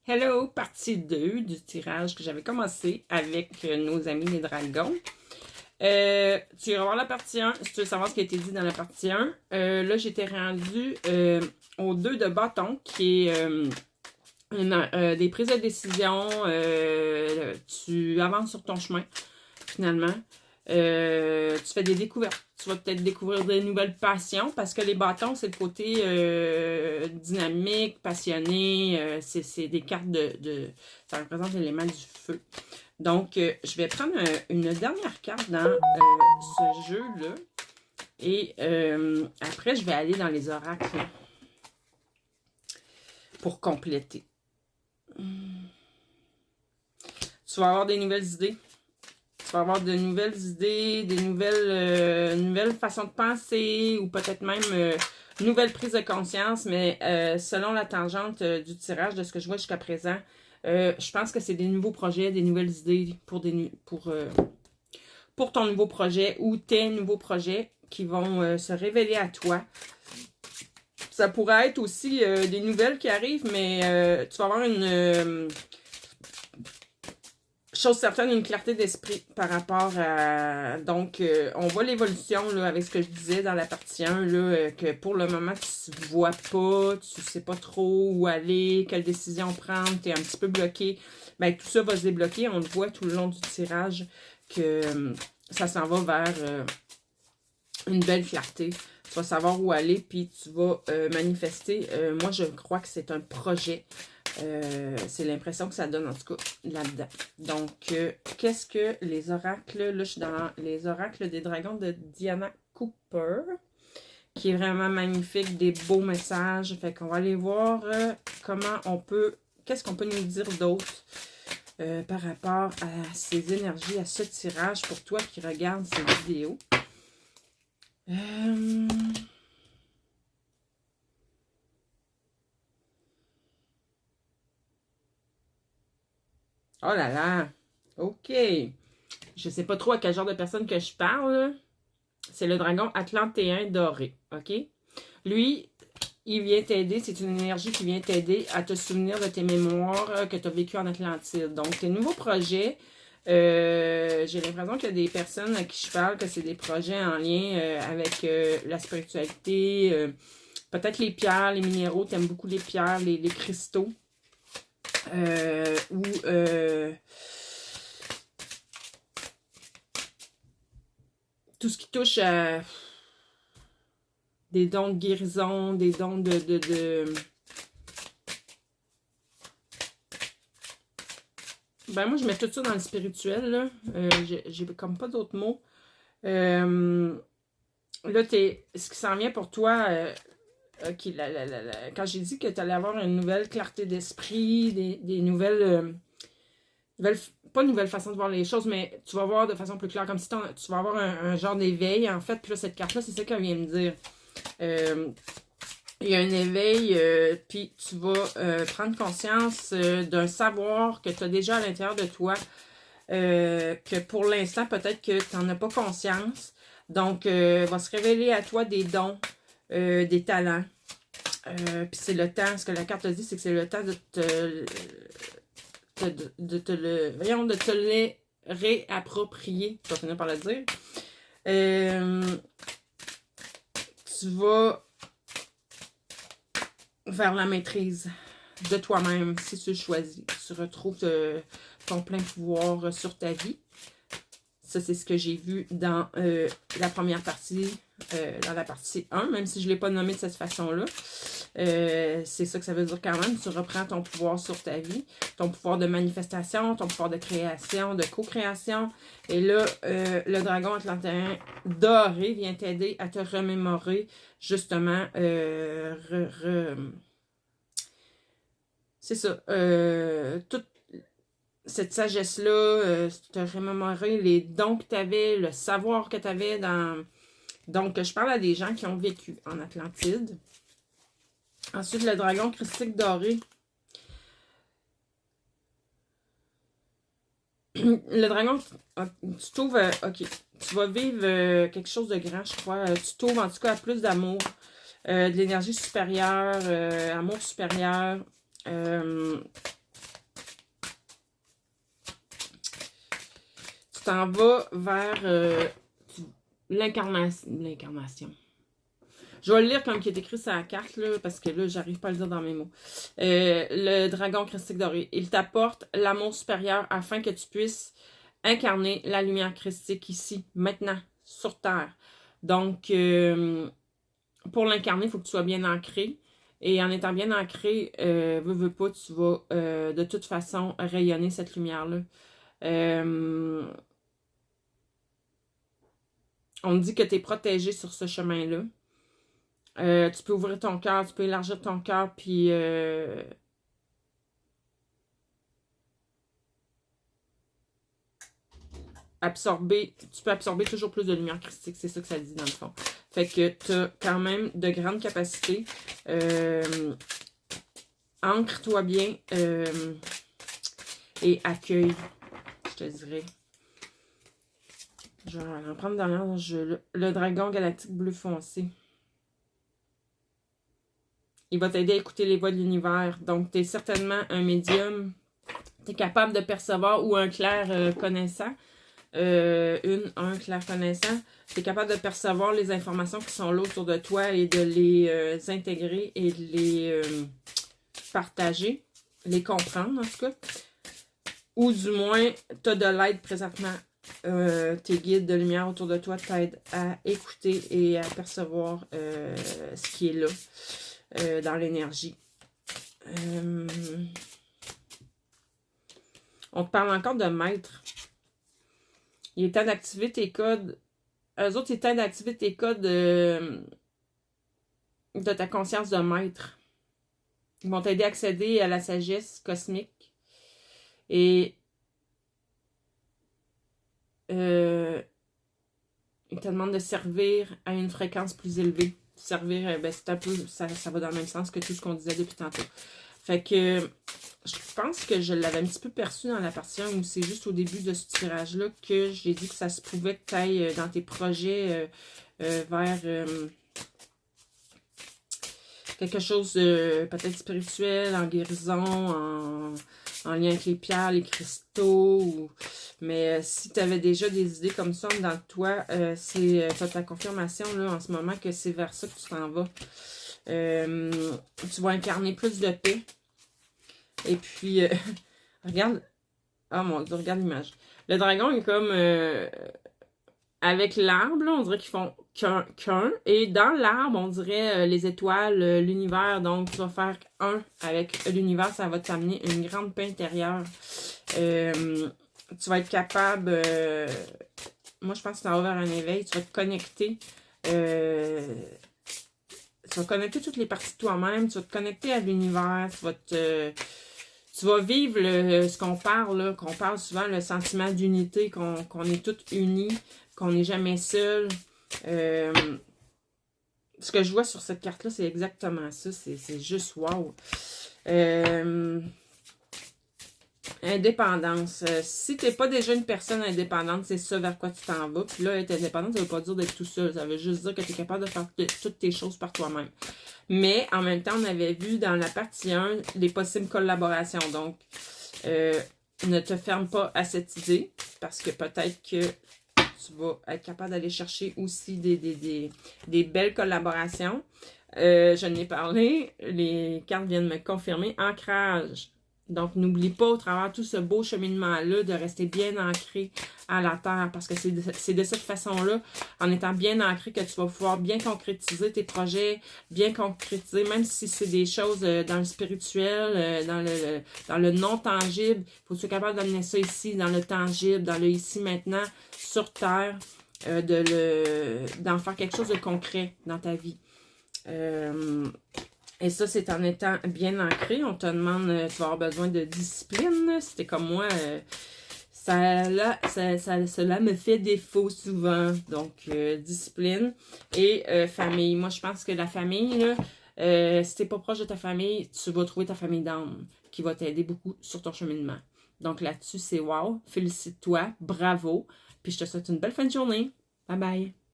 Hello, partie 2 du tirage que j'avais commencé avec nos amis les dragons. Tu iras voir la partie 1 si tu veux savoir ce qui a été dit dans la partie 1. Là, j'étais rendue au 2 de bâton, qui est des prises de décision. Tu avances sur ton chemin, finalement. Tu fais des découvertes. Tu vas peut-être découvrir des nouvelles passions parce que les bâtons, c'est le côté dynamique, passionné. C'est des cartes ça représente l'élément du feu. Donc, je vais prendre une dernière carte dans ce jeu-là. Et après, je vais aller dans les oracles pour compléter. Tu vas avoir des nouvelles idées. Tu vas avoir de nouvelles idées, des nouvelles façons de penser ou peut-être même nouvelles prises de conscience, mais selon la tangente du tirage de ce que je vois jusqu'à présent, je pense que c'est des nouveaux projets, des nouvelles idées pour ton nouveau projet ou tes nouveaux projets qui vont se révéler à toi. Ça pourrait être aussi des nouvelles qui arrivent, mais tu vas avoir une chose certaine, une clarté d'esprit par rapport à... Donc, on voit l'évolution là avec ce que je disais dans la partie 1, là, que pour le moment, tu ne vois pas, tu sais pas trop où aller, quelle décision prendre, tu es un petit peu bloqué. Ben, tout ça va se débloquer. On le voit tout le long du tirage que ça s'en va vers une belle clarté. Tu vas savoir où aller, puis tu vas manifester. Moi, je crois que c'est un projet. C'est l'impression que ça donne, en tout cas, là-dedans. Donc, qu'est-ce que les oracles... Là, je suis dans les oracles des dragons de Diana Cooper, qui est vraiment magnifique, des beaux messages. Fait qu'on va aller voir comment on peut... Qu'est-ce qu'on peut nous dire d'autre par rapport à ces énergies, à ce tirage pour toi qui regarde ces vidéos. Oh là là! OK. Je sais pas trop à quel genre de personne que je parle. C'est le dragon atlantéen doré. OK? Lui, il vient t'aider. C'est une énergie qui vient t'aider à te souvenir de tes mémoires que tu as vécues en Atlantide. Donc, tes nouveaux projets, j'ai l'impression qu'il y a des personnes à qui je parle que c'est des projets en lien avec la spiritualité. Peut-être les pierres, les minéraux. Tu aimes beaucoup les pierres, les cristaux. Ou tout ce qui touche à des dons de guérison, des dons Ben moi, je mets tout ça dans le spirituel, là. J'ai comme pas d'autres mots. Là, ce qui s'en vient pour toi... OK, quand j'ai dit que tu allais avoir une nouvelle clarté d'esprit, des nouvelles... pas une nouvelle façon de voir les choses, mais tu vas voir de façon plus claire, comme si tu vas avoir un genre d'éveil, en fait. Puis là, cette carte-là, c'est ça qu'elle vient me dire. Il y a un éveil, puis tu vas prendre conscience d'un savoir que tu as déjà à l'intérieur de toi, que pour l'instant, peut-être que tu n'en as pas conscience. Donc, va se révéler à toi des dons, des talents. Puis c'est le temps, ce que la carte te dit, c'est que c'est le temps de te les réapproprier. Je vais finir par le dire. Tu vas vers la maîtrise de toi-même, si tu le choisis. Tu retrouves ton plein pouvoir sur ta vie. Ça, c'est ce que j'ai vu dans la première partie, dans la partie 1, même si je ne l'ai pas nommé de cette façon-là. C'est ça que ça veut dire quand même. Tu reprends ton pouvoir sur ta vie, ton pouvoir de manifestation, ton pouvoir de création, de co-création. Et là, le dragon atlantéen doré vient t'aider à te remémorer justement c'est ça. Toute cette sagesse-là, te remémorer les dons que tu avais, le savoir que tu avais dans... Donc, je parle à des gens qui ont vécu en Atlantide. Ensuite, le dragon christique doré. Le dragon, tu t'ouvres, ok, tu vas vivre quelque chose de grand, je crois. Tu t'ouvres en tout cas à plus d'amour, de l'énergie supérieure, amour supérieur. tu t'en vas vers l'incarnation. Je vais le lire comme il est écrit sur la carte, là, parce que là, j'arrive pas à le dire dans mes mots. Le dragon christique doré. Il t'apporte l'amour supérieur afin que tu puisses incarner la lumière christique ici, maintenant, sur Terre. Donc, pour l'incarner, il faut que tu sois bien ancré. Et en étant bien ancré, veux pas, tu vas de toute façon rayonner cette lumière-là. On dit que tu es protégé sur ce chemin-là. Tu peux ouvrir ton cœur, tu peux élargir ton cœur, puis tu peux absorber toujours plus de lumière christique, c'est ça que ça dit dans le fond. Fait que tu as quand même de grandes capacités. Ancre-toi bien et accueille, je te dirais. Je vais en prendre dernière dans ce jeu-là. Le dragon galactique bleu foncé. Il va t'aider à écouter les voix de l'univers. Donc, tu es certainement un médium. Tu es capable de percevoir ou un clair connaissant. Un clair connaissant. Tu es capable de percevoir les informations qui sont là autour de toi et de les intégrer et de les partager. Les comprendre, en tout cas. Ou du moins, tu as de l'aide présentement. Tes guides de lumière autour de toi t'aident à écouter et à percevoir ce qui est là. Dans l'énergie. On te parle encore de maître. Il est temps d'activer tes codes. Eux autres, il est temps d'activer tes codes de ta conscience de maître. Ils vont t'aider à accéder à la sagesse cosmique. Et ils te demandent de servir à une fréquence plus élevée. Servir, c'est un peu, ça va dans le même sens que tout ce qu'on disait depuis tantôt. Fait que, je pense que je l'avais un petit peu perçu dans la partie 1 où c'est juste au début de ce tirage-là que j'ai dit que ça se pouvait que tu ailles dans tes projets vers quelque chose de peut-être spirituel, en guérison, en lien avec les pierres, les cristaux. Mais si tu avais déjà des idées comme ça dans toi, c'est ta confirmation là, en ce moment que c'est vers ça que tu t'en vas. Tu vas incarner plus de paix. Et puis, regarde. Oh mon Dieu, regarde l'image. Le dragon est comme avec l'arbre, on dirait qu'ils font qu'un. Et dans l'arbre, on dirait les étoiles, l'univers. Donc, tu vas faire un avec l'univers. Ça va t'amener une grande paix intérieure. Tu vas être capable... moi, je pense que tu vas vers un éveil. Tu vas te connecter. Tu vas connecter toutes les parties de toi-même. Tu vas te connecter à l'univers. Tu vas vivre ce qu'on parle, là, qu'on parle souvent, le sentiment d'unité, qu'on est tous unis, qu'on n'est jamais seul. Ce que je vois sur cette carte-là, c'est exactement ça. C'est juste wow. Indépendance. Si tu n'es pas déjà une personne indépendante, c'est ça vers quoi tu t'en vas. Puis là, être indépendante, ça ne veut pas dire d'être tout seul. Ça veut juste dire que tu es capable de faire toutes tes choses par toi-même. Mais en même temps, on avait vu dans la partie 1 les possibles collaborations. Donc, ne te ferme pas à cette idée parce que peut-être que tu vas être capable d'aller chercher aussi des belles collaborations. Je n'ai parlé, les cartes viennent me confirmer. Ancrage. Donc, n'oublie pas, au travers tout ce beau cheminement-là, de rester bien ancré à la terre. Parce que c'est de cette façon-là, en étant bien ancré, que tu vas pouvoir bien concrétiser tes projets, bien concrétiser, même si c'est des choses dans le spirituel, dans le non-tangible. Il faut que tu sois capable d'amener ça ici, dans le tangible, dans le ici-maintenant, sur terre, d'en faire quelque chose de concret dans ta vie. Et ça, c'est en étant bien ancré. On te demande, tu vas avoir besoin de discipline. C'était comme moi, cela me fait défaut souvent. Donc, discipline et famille. Moi, je pense que la famille, là, si tu n'es pas proche de ta famille, tu vas trouver ta famille d'âme qui va t'aider beaucoup sur ton cheminement. Donc, là-dessus, c'est wow. Félicite-toi. Bravo. Puis, je te souhaite une belle fin de journée. Bye bye.